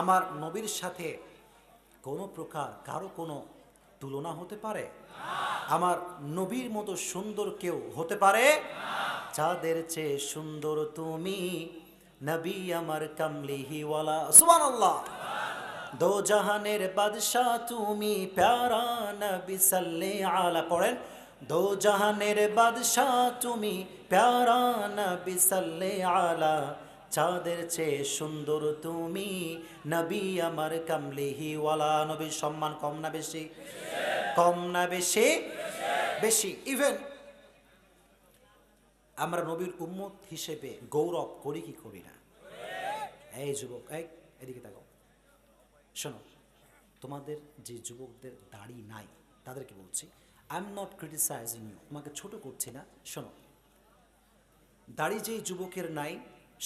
আমার নবীর সাথে কোনো প্রকার কারো কোনো তুলনা হতে পারে? আমার নবীর মতো সুন্দর কেউ হতে পারে? চাঁদের চেয়ে সুন্দর তুমি, নবী আমার কামলিহিওয়ালা। সুবহানাল্লাহ। দো জাহানের বাদশাহ তুমি, প্যারা নবী সাল্লে আলা। পড়েন, দো জাহানের বাদশাহ তুমি, প্যারা নবী সাল্লে আলা। চাঁদের চেয়ে সুন্দর তুমি, নবী আমার কামলিহিওয়ালা। নবীর সম্মান কম না বেশি? কম না বেশি? বেশি। ইভেন আমরা নবীর উম্মত হিসেবে গৌরব করি কি করি না? এই যুবক, এদিকে তাকাও, শোনো। তোমাদের যে যুবকদের দাড়ি নাই তাদেরকে বলছি, I am not criticising you, তোমাকে ছোট করছি না। শোনো, দাড়ি যেই যুবকের নাই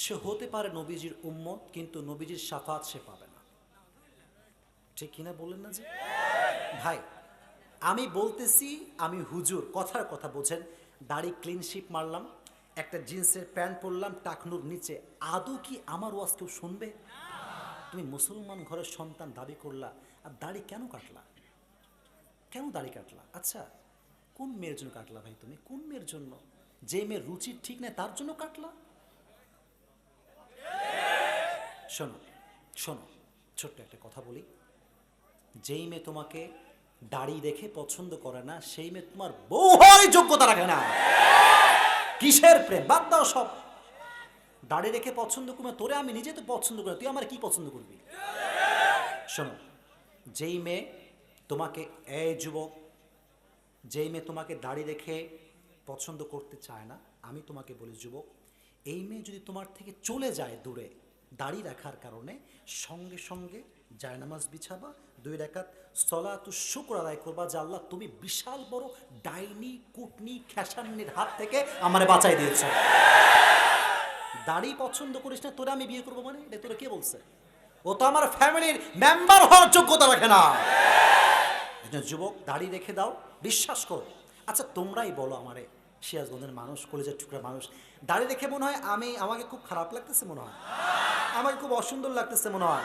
সে হতে পারে নবীজির উম্মত, কিন্তু নবীজির শাফাত সে পাবে না। ঠিক কিনা বললেন না? যে ভাই, আমি বলতেছি, আমি হুজুর, কথার কথা বোঝেন। দাড়ি ক্লিন শিপ মারলাম, একটা জিন্সের প্যান্ট পরলাম টাকনুর নিচে, আদৌ কি আমার ওয়াজ কেউ শুনবে? তুমি মুসলমান ঘরের সন্তান দাবি করলা, আর দাড়ি কেন কাটলা? কেন দাড়ি কাটলা? আচ্ছা, কোন মেয়ের জন্য কাটলা ভাই? তুমি কোন মেয়ের জন্য? যে মেয়ের রুচি ঠিক নেই তার জন্য কাটলা? শোনো শোনো, ছোট্ট একটা কথা বলি। যেই মেয়ে তোমাকে দাড়ি দেখে পছন্দ করে না, সেই মেয়ে তোমার বউ হওয়ার যোগ্যতা রাখে না। কিসের প্রেম? বাদ দাও সব। দাড়ি রেখে পছন্দ করবে তোরে, আমি নিজে তো পছন্দ করি, তুই আমার কি পছন্দ করবি? শোনো, যেই মেয়ে তোমাকে, এই যুবক, যেই মেয়ে তোমাকে দাড়ি রেখে পছন্দ করতে চায় না, আমি তোমাকে বলি যুবক, এই মেয়ে যদি তোমার থেকে চলে যায় দূরে দাড়ি রাখার কারণে, সঙ্গে সঙ্গে জায়নামাজ বিছাবা, 2 রাকাত সলাতুশ শুকর আদায় করবা যে আল্লাহ তুমি বিশাল বড় ডাইনি কুটনি খেসান্নির হাত থেকে আমারে বাঁচাই দিয়েছ। দাড়ি পছন্দ করিস না, তোরা আমি বিয়ে করবো মানে? এটা তোরা কে বলছে? ও তো আমার ফ্যামিলির মেম্বার হওয়ার যোগ্যতা রাখে না। যুবক, দাড়ি রেখে দাও, বিশ্বাস করো। আচ্ছা তোমরাই বলো আমারে, সিরাজগঞ্জের মানুষ, কলেজের টুকরা মানুষ, দাড়ি রেখে মনে হয় আমাকে খুব খারাপ লাগতেছে মনে হয়, আমাকে খুব অসুন্দর লাগতেছে মনে হয়?